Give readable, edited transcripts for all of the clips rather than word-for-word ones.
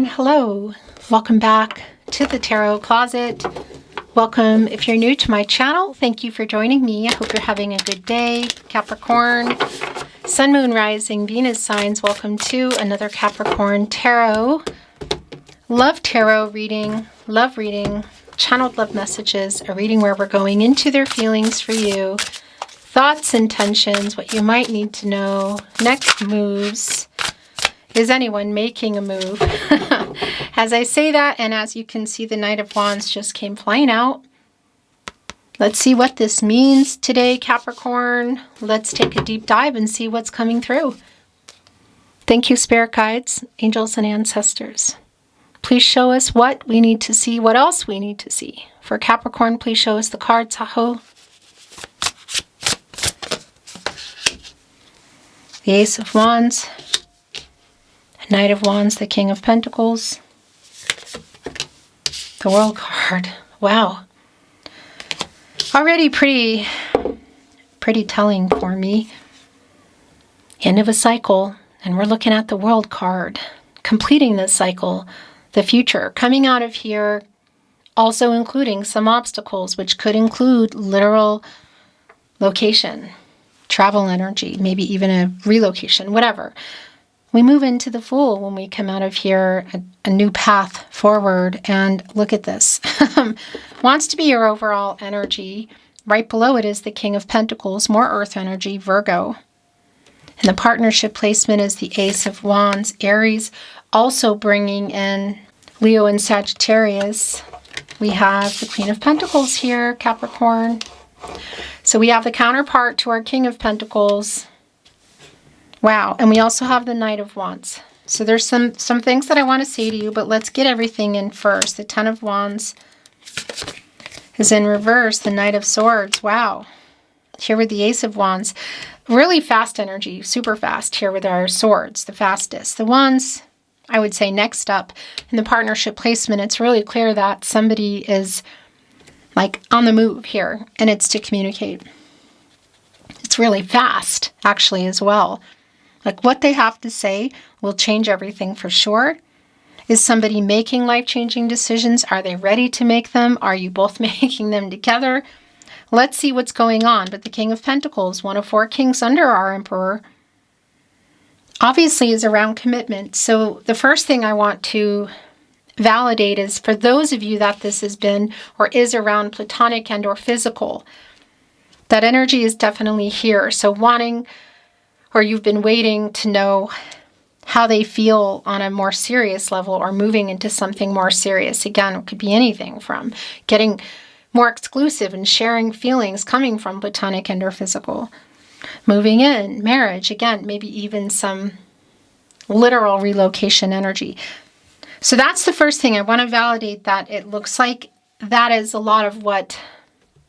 Capricorn, hello. Welcome back to the Tarot Closet. Welcome if you're new to my channel. Thank you for joining me. I hope you're having a good day. Capricorn, Sun, Moon, Rising, Venus signs, welcome to another Capricorn Tarot. Love Tarot reading, love reading, channeled love messages, a reading where we're going into their feelings for you, thoughts, intentions, what you might need to know, next moves. Is anyone making a move? As I say that, and as you can see, the Knight of Wands just came flying out. Let's see what this means today, Capricorn. Let's take a deep dive and see what's coming through. Thank you, spirit guides, angels, and ancestors. Please show us what we need to see, what else we need to see. For Capricorn, please show us the cards. Tahoe. The Ace of Wands. Knight of Wands, the King of Pentacles. The World card. Wow. Already pretty telling for me. End of a cycle. And we're looking at the World card. Completing this cycle. The future. Coming out of here. Also including some obstacles, which could include literal location. Travel energy. Maybe even a relocation. Whatever. We move into the Fool when we come out of here, a new path forward. And look at this. Wants to be your overall energy. Right below it is the King of Pentacles, more earth energy, Virgo. And the partnership placement is the Ace of Wands, Aries, also bringing in Leo and Sagittarius. We have the Queen of Pentacles here, Capricorn. So we have the counterpart to our King of Pentacles. Wow, and we also have the Knight of Wands. So there's some things that I want to say to you, but let's get everything in first. The Ten of Wands is in reverse. The Knight of Swords, wow. Here with the Ace of Wands. Really fast energy, super fast here with our swords, the fastest. The Wands, I would say next up in the partnership placement, it's really clear that somebody is like on the move here, and it's to communicate. It's really fast, actually, as well. Like what they have to say will change everything for sure. Is somebody making life-changing decisions? Are they ready to make them? Are you both making them together? Let's see what's going on. But the King of Pentacles, one of four kings under our Emperor, obviously is around commitment. So the first thing I want to validate is for those of you that this has been or is around platonic and or physical, that energy is definitely here. So wanting, or you've been waiting to know how they feel on a more serious level or moving into something more serious. Again, it could be anything from getting more exclusive and sharing feelings coming from platonic and or physical. Moving in, marriage, again, maybe even some literal relocation energy. So that's the first thing. I want to validate that it looks like that is a lot of what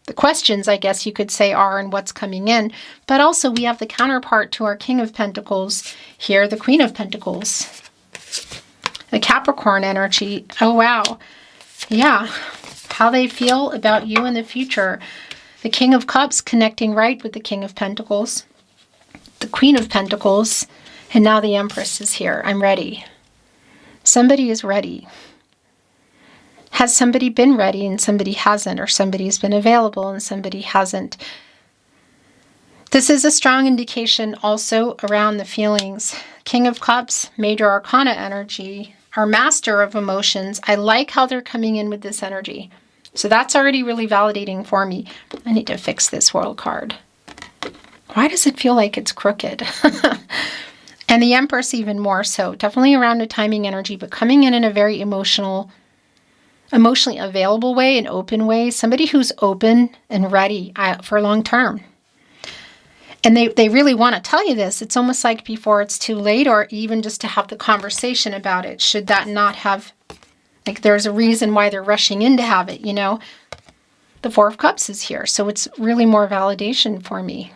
the questions, I guess you could say, are and what's coming in. But also we have the counterpart to our King of Pentacles here, the Queen of Pentacles. The Capricorn energy. Oh, wow. Yeah. How they feel about you in the future. The King of Cups connecting right with the King of Pentacles. The Queen of Pentacles. And now the Empress is here. I'm ready. Somebody is ready. Has somebody been ready and somebody hasn't, or somebody's been available and somebody hasn't? This is a strong indication also around the feelings. King of Cups, Major Arcana energy, our master of emotions. I like how they're coming in with this energy. So that's already really validating for me. I need to fix this World card. Why does it feel like it's crooked? And the Empress even more so. Definitely around a timing energy, but coming in a very emotionally available way, an open way, somebody who's open and ready for long term. And they really want to tell you this. It's almost like before it's too late, or even just to have the conversation about it. Should that not have, like there's a reason why they're rushing in to have it, you know. The Four of Cups is here, so it's really more validation for me.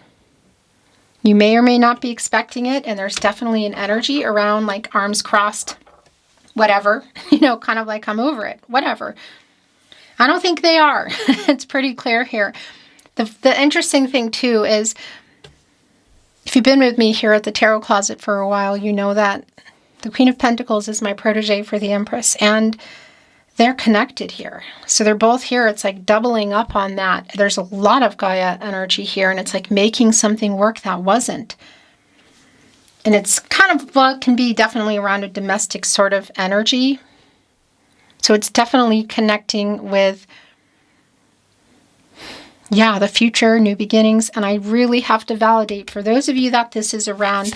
You may or may not be expecting it, and there's definitely an energy around like arms crossed, whatever, you know, kind of like I'm over it, whatever. I don't think they are. It's pretty clear here. The interesting thing too is, if you've been with me here at the Tarot Closet for a while, you know that The Queen of Pentacles is my protege for the Empress, and they're connected here. So they're both here. It's like doubling up on that. There's a lot of Gaia energy here, and it's like making something work that wasn't. And it's kind of, well, it can be definitely around a domestic sort of energy. So it's definitely connecting with, yeah, the future, new beginnings. And I really have to validate for those of you that this is around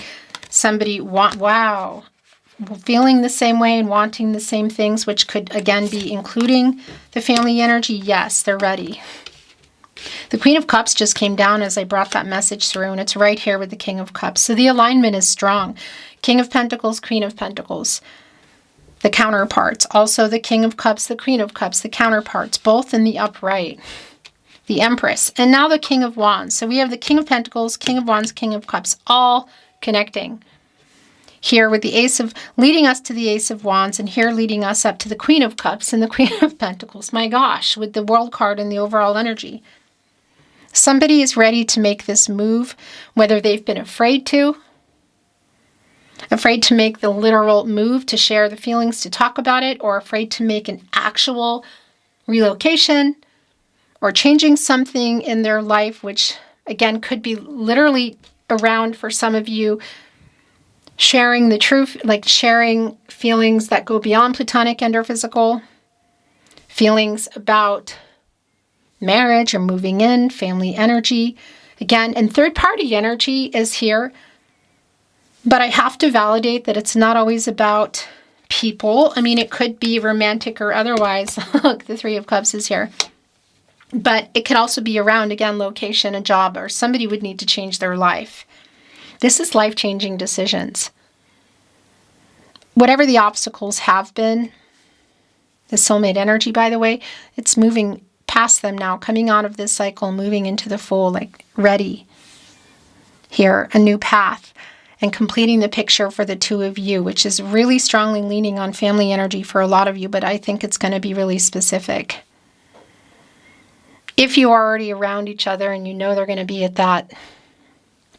somebody, wow, feeling the same way and wanting the same things, which could again be including the family energy. Yes, they're ready. The Queen of Cups just came down as I brought that message through, and it's right here with the King of Cups. So the alignment is strong. King of Pentacles, Queen of Pentacles, the counterparts. Also the King of Cups, the Queen of Cups, the counterparts, both in the upright. The Empress, and now the King of Wands. So we have the King of Pentacles, King of Wands, King of Cups, all connecting. Here with the Ace of, leading us to the Ace of Wands, and here leading us up to the Queen of Cups and the Queen of Pentacles. My gosh, with the World card and the overall energy. Somebody is ready to make this move, whether they've been afraid to make the literal move to share the feelings, to talk about it, or afraid to make an actual relocation or changing something in their life, which again could be literally around for some of you, sharing the truth, like sharing feelings that go beyond platonic and or physical, feelings about marriage or moving in, family energy. Again, and third party energy is here, but I have to validate that it's not always about people. I mean, it could be romantic or otherwise. Look, the Three of Cups is here. But it could also be around, again, location, a job, or somebody would need to change their life. This is life-changing decisions. Whatever the obstacles have been, the soulmate energy, by the way, it's moving past them now, coming out of this cycle, moving into the full, like ready. Here, a new path, and completing the picture for the two of you, which is really strongly leaning on family energy for a lot of you, but I think it's going to be really specific. If you are already around each other and you know they're going to be at that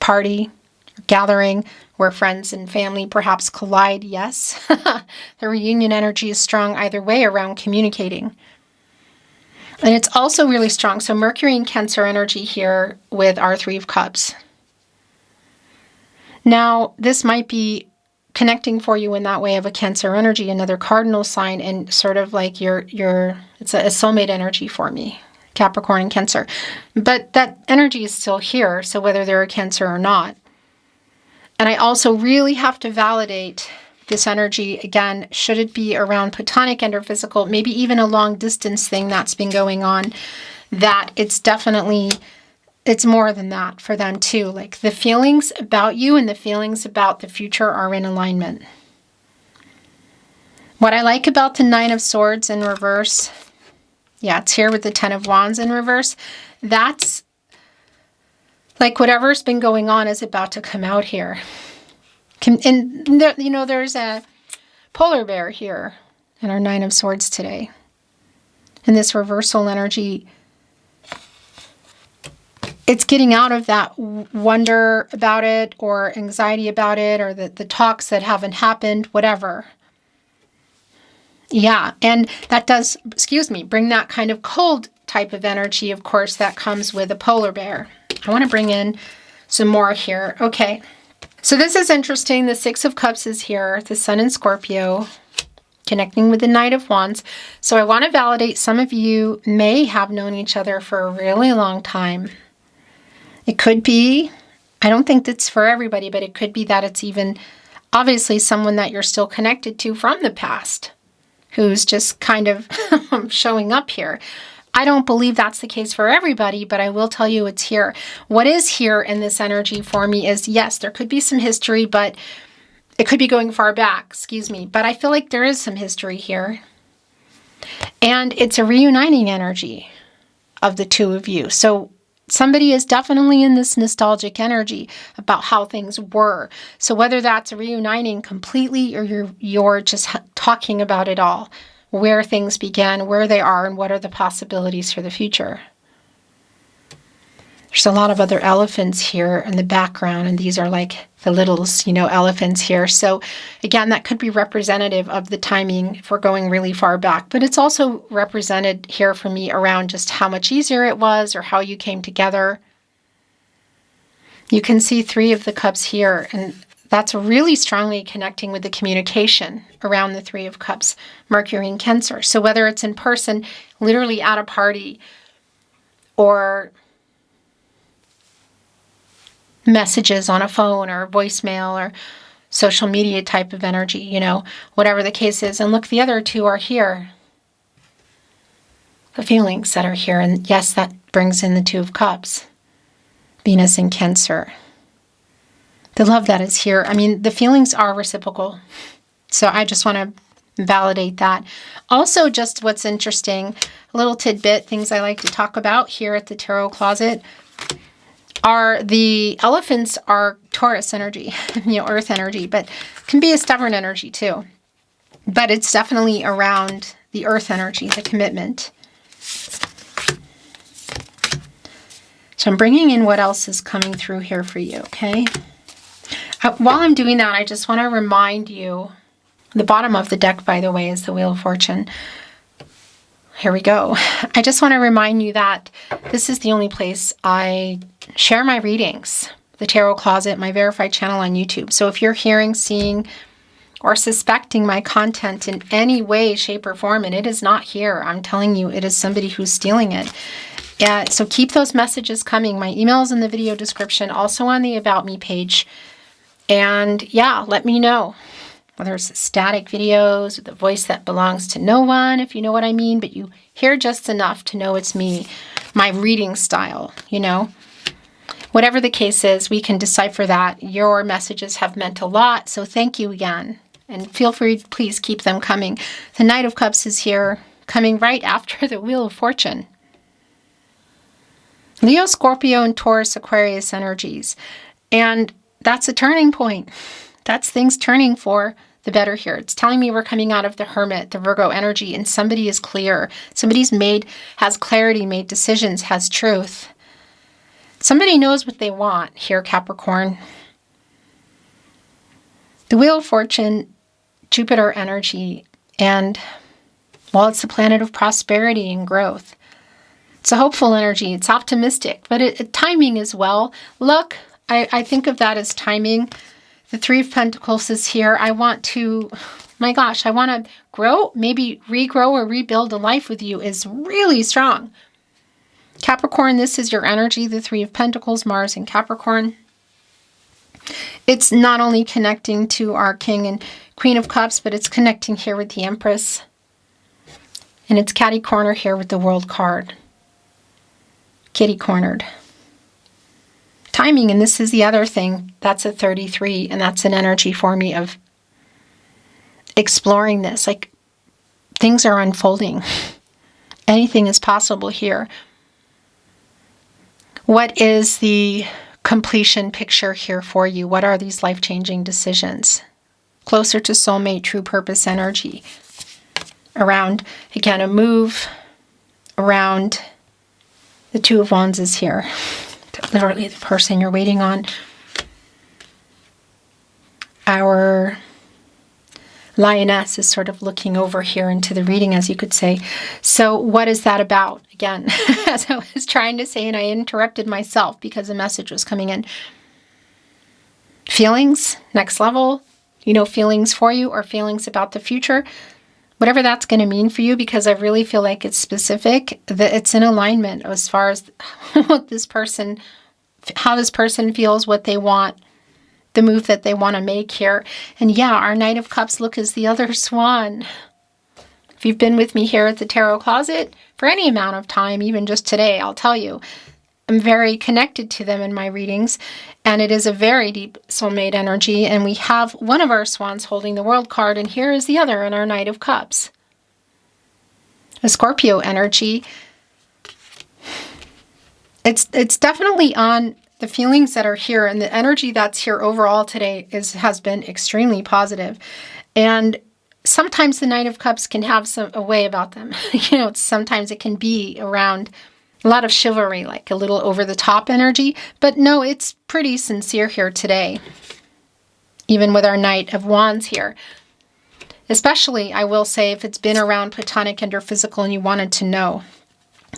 party, gathering, where friends and family perhaps collide, yes. The reunion energy is strong either way around communicating. And it's also really strong. So Mercury and Cancer energy here with our Three of Cups. Now, this might be connecting for you in that way of a Cancer energy, another cardinal sign, and sort of like it's a soulmate energy for me. Capricorn and Cancer. But that energy is still here, so whether they're a Cancer or not. And I also really have to validate this energy, again, should it be around platonic and or physical, maybe even a long distance thing that's been going on, that it's definitely, it's more than that for them too. Like the feelings about you and the feelings about the future are in alignment. What I like about the Nine of Swords in reverse, yeah, it's here with the Ten of Wands in reverse. That's like whatever's been going on is about to come out here. And you know, there's a polar bear here in our Nine of Swords today. And this reversal energy, it's getting out of that wonder about it or anxiety about it or the talks that haven't happened, whatever. Yeah, and that does, bring that kind of cold type of energy, of course, that comes with a polar bear. I want to bring in some more here. Okay, so this is interesting. The Six of Cups is here, the Sun in Scorpio, connecting with the Knight of Wands. So I want to validate some of you may have known each other for a really long time. It could be, I don't think that's for everybody, but it could be that it's even obviously someone that you're still connected to from the past, who's just kind of showing up here. I don't believe that's the case for everybody, but I will tell you it's here. What is here in this energy for me is, yes, there could be some history, but it could be going far back, but I feel like there is some history here. And it's a reuniting energy of the two of you. So somebody is definitely in this nostalgic energy about how things were. So whether that's reuniting completely or you're just talking about it all, where things began, where they are, and what are the possibilities for the future. There's There's a lot of other elephants here in the background, and these are like the little, elephants here. So again, that could be representative of the timing if we're going really far back, but it's also represented here for me around just how much easier it was or how you came together. You can see 3 of the cups here, and that's really strongly connecting with the communication around the 3 of cups, Mercury and Cancer. So whether it's in person, literally at a party, or messages on a phone or voicemail or social media type of energy, whatever the case is. And look, the other 2 are here. The feelings that are here. And yes, that brings in the 2 of Cups. Venus and Cancer. The love that is here. I mean, the feelings are reciprocal. So I just want to validate that. Also, just what's interesting, a little tidbit, things I like to talk about here at the Tarot Closet, are the elephants are Taurus energy, earth energy, but can be a stubborn energy too. But it's definitely around the earth energy, the commitment. So I'm bringing in what else is coming through here for you, okay? While I'm doing that, I just want to remind you, the bottom of the deck, by the way, is the Wheel of Fortune. Here we go. I just want to remind you that this is the only place I share my readings, the Tarot Closet, my verified channel on YouTube. So if you're hearing, seeing, or suspecting my content in any way, shape, or form, and it is not here, I'm telling you, it is somebody who's stealing it. So keep those messages coming. My email is in the video description, also on the About Me page. And yeah, let me know. Whether it's static videos with a voice that belongs to no one, if you know what I mean, but you hear just enough to know it's me, my reading style, Whatever the case is, we can decipher that. Your messages have meant a lot, so thank you again. And feel free, please keep them coming. The Knight of Cups is here, coming right after the Wheel of Fortune. Leo, Scorpio, and Taurus, Aquarius energies. And that's a turning point. That's things turning for the better here. It's telling me we're coming out of the Hermit, the Virgo energy, and somebody is clear. Somebody's has clarity, made decisions, has truth. Somebody knows what they want here, Capricorn. The Wheel of Fortune, Jupiter energy, and, well, it's the planet of prosperity and growth. It's a hopeful energy. It's optimistic, but timing as well. Look, I think of that as timing. The 3 of Pentacles is here. I want to, I want to grow, maybe regrow or rebuild a life with you is really strong. Capricorn, this is your energy, the 3 of Pentacles, Mars and Capricorn. It's not only connecting to our King and Queen of Cups, but it's connecting here with the Empress. And it's catty corner here with the World card. Kitty cornered. Timing, and this is the other thing, that's a 33, and that's an energy for me of exploring this. Like, things are unfolding. Anything is possible here. What is the completion picture here for you? What are these life-changing decisions? Closer to soulmate, true purpose energy. Around, again, a move around the 2 of Wands is here. Literally the person you're waiting on. Our lioness is sort of looking over here into the reading, as you could say. So what is that about? Again, as I was trying to say, and I interrupted myself because the message was coming in. Feelings, next level, feelings for you or feelings about the future. Whatever that's going to mean for you, because I really feel like it's specific, that it's in alignment as far as what this person, how this person feels, what they want, the move that they want to make here. And yeah, our Knight of Cups, look, is the other swan. If you've been with me here at the Tarot Closet for any amount of time, even just today, I'll tell you, I'm very connected to them in my readings, and it is a very deep soulmate energy, and we have one of our swans holding the World card, and here is the other in our Knight of Cups. A Scorpio energy. It's definitely on the feelings that are here, and the energy that's here overall today has been extremely positive. And sometimes the Knight of Cups can have a way about them. Sometimes it can be around A lot of chivalry, like a little over-the-top energy. But no, it's pretty sincere here today. Even with our Knight of Wands here. Especially, I will say, if it's been around platonic and or physical and you wanted to know.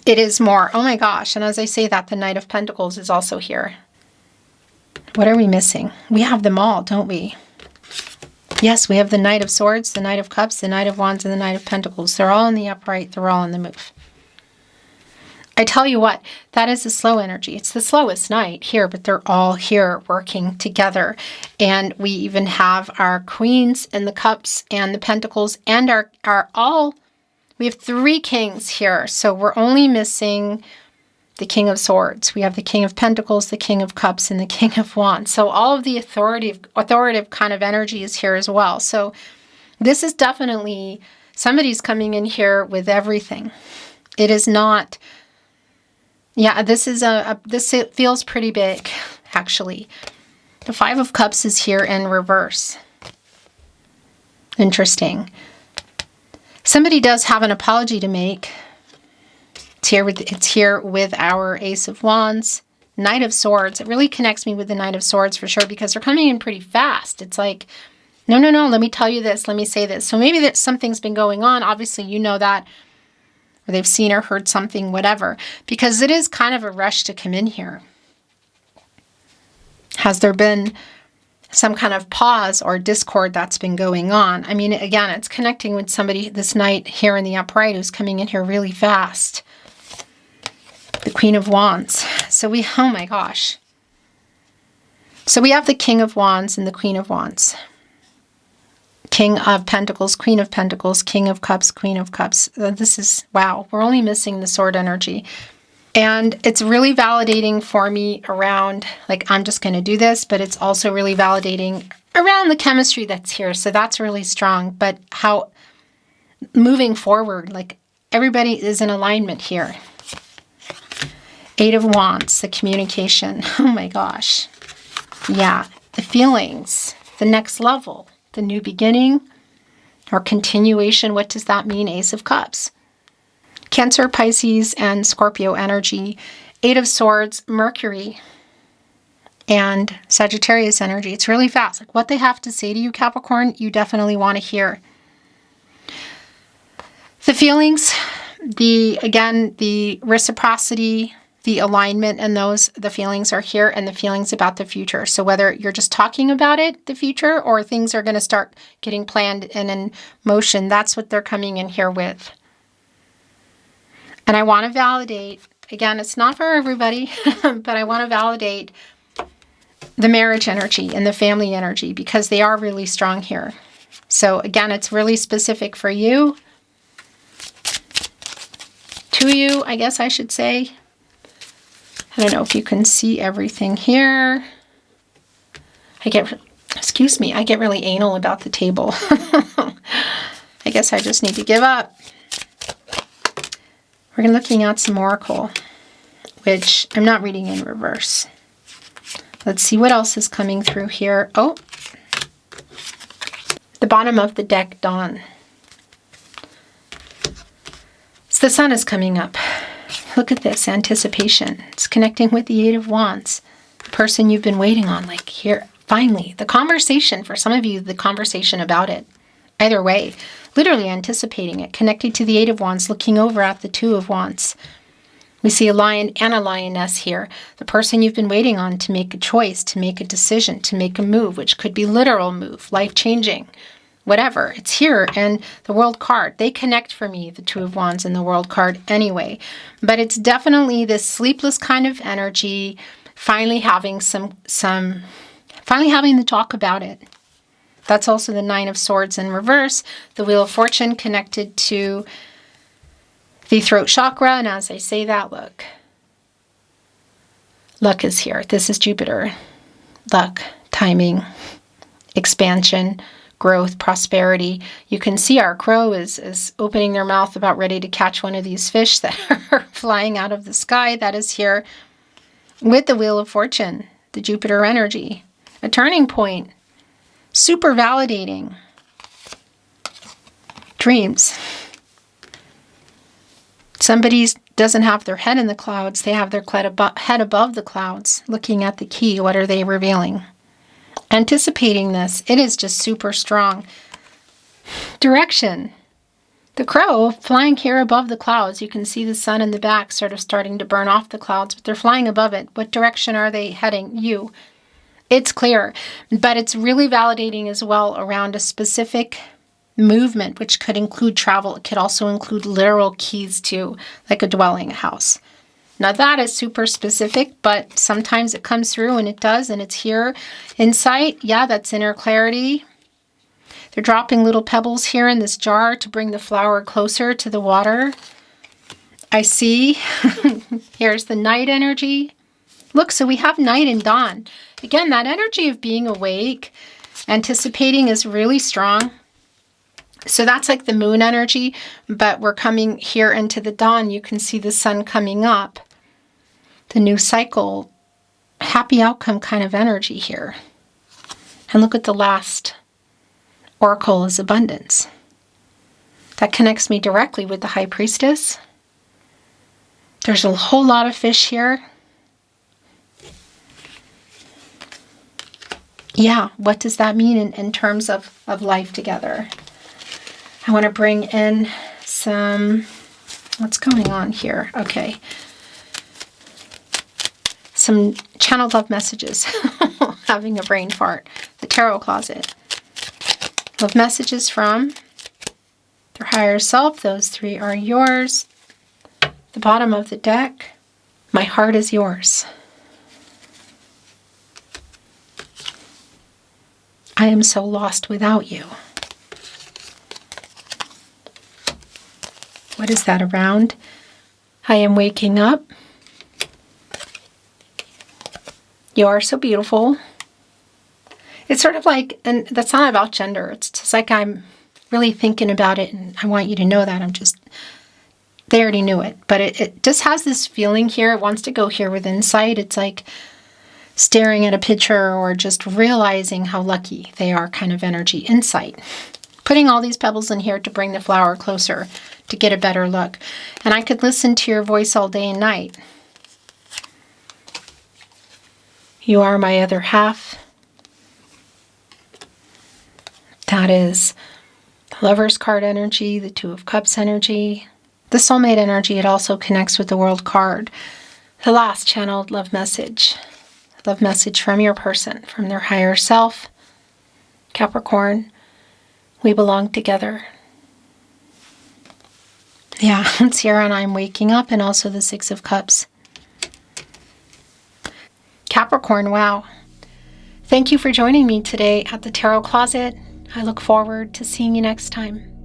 It is more. Oh my gosh. And as I say that, the Knight of Pentacles is also here. What are we missing? We have them all, don't we? Yes, we have the Knight of Swords, the Knight of Cups, the Knight of Wands, and the Knight of Pentacles. They're all in the upright. They're all in the move. I tell you what, that is the slow energy. It's the slowest night here, but they're all here working together. And we even have our Queens and the Cups and the Pentacles and we have 3 Kings here. So we're only missing the King of Swords. We have the King of Pentacles, the King of Cups, and the King of Wands. So all of the authoritative kind of energy is here as well. So this is definitely, somebody's coming in here with everything. It is not... Yeah, this it feels pretty big, actually. The 5 of Cups is here in reverse. Interesting. Somebody does have an apology to make. It's here with our Ace of Wands, Knight of Swords. It really connects me with the Knight of Swords for sure because they're coming in pretty fast. It's like, no, let me tell you this, let me say this. So maybe that something's been going on. Obviously, you know that. Or they've seen or heard something, whatever. Because it is kind of a rush to come in here. Has there been some kind of pause or discord that's been going on? I mean, again, it's connecting with somebody, this Knight here in the upright, who's coming in here really fast. The Queen of Wands. So oh my gosh. So we have the King of Wands and the Queen of Wands. King of Pentacles, Queen of Pentacles, King of Cups, Queen of Cups. This is, wow, we're only missing the sword energy. And it's really validating for me around, like, I'm just going to do this, but it's also really validating around the chemistry that's here. So that's really strong. But how moving forward, like, everybody is in alignment here. 8 of Wands, the communication. Oh my gosh. Yeah, the feelings, the next level. The new beginning or continuation. What does that mean? Ace of Cups. Cancer, Pisces, and Scorpio energy. 8 of Swords, Mercury, and Sagittarius energy. It's really fast. Like what they have to say to you, Capricorn, you definitely want to hear. The feelings, the reciprocity, the alignment, and the feelings are here, and the feelings about the future. So whether you're just talking about it, the future, or things are going to start getting planned and in motion, that's what they're coming in here with. And I want to validate, again, it's not for everybody, but I want to validate the marriage energy and the family energy because they are really strong here. So again, it's really specific for you. To you, I guess I should say. I don't know if you can see everything here. I get really anal about the table. I guess I just need to give up. We're looking at some oracle, which I'm not reading in reverse. Let's see what else is coming through here. Oh, the bottom of the deck, Dawn. So the sun is coming up. Look at this, anticipation. It's connecting with the 8 of Wands. The person you've been waiting on, like here, finally. The conversation, for some of you, the conversation about it. Either way, literally anticipating it. Connected to the 8 of Wands, looking over at the 2 of Wands. We see a lion and a lioness here. The person you've been waiting on to make a choice, to make a decision, to make a move, which could be literal move, life-changing. Whatever, it's here, and the World card, they connect for me, the 2 of Wands and the World card anyway. But it's definitely this sleepless kind of energy, finally having finally having the talk about it. That's also the 9 of Swords in reverse, the Wheel of Fortune connected to the throat chakra, and as I say that, look, luck is here. This is Jupiter. Luck, timing, expansion, growth, prosperity. You can see our crow is opening their mouth about ready to catch one of these fish that are flying out of the sky. That is here with the Wheel of Fortune, the Jupiter energy. A turning point. Super validating. Dreams. Somebody's doesn't have their head in the clouds. They have their head above the clouds, looking at the key. What are they revealing? Anticipating this. It is just super strong. Direction. The crow flying here above the clouds. You can see the sun in the back sort of starting to burn off the clouds, but they're flying above it. What direction are they heading? You. It's clear, but it's really validating as well around a specific movement, which could include travel. It could also include literal keys to like a dwelling, a house. Now that is super specific, but sometimes it comes through, and it does, and it's here. Insight, yeah, that's inner clarity. They're dropping little pebbles here in this jar to bring the flower closer to the water. I see. Here's the night energy. Look, so we have night and dawn. Again, that energy of being awake, anticipating is really strong. So that's like the moon energy, but we're coming here into the dawn. You can see the sun coming up. The new cycle, happy outcome kind of energy here. And look at the last oracle is abundance. That connects me directly with the High Priestess. There's a whole lot of fish here. Yeah, what does that mean in terms of life together? I want to bring in some, what's going on here? Okay. Some channeled love messages. Having a brain fart. The tarot closet. Love messages from their higher self. Those three are yours. The bottom of the deck. My heart is yours. I am so lost without you. What is that around? I am waking up. You are so beautiful. It's sort of like, and that's not about gender. It's just like I'm really thinking about it, and I want you to know that. They already knew it. But it just has this feeling here. It wants to go here with insight. It's like staring at a picture or just realizing how lucky they are kind of energy. Insight. Putting all these pebbles in here to bring the flower closer to get a better look. And I could listen to your voice all day and night. You are my other half. That is the Lover's card energy, the Two of Cups energy, the soulmate energy. It also connects with the World card. The last channeled love message. Love message from your person, from their higher self. Capricorn, we belong together. Yeah, it's here on I'm waking up, and also the Six of Cups. Capricorn, wow. Thank you for joining me today at the Tarot Closet. I look forward to seeing you next time.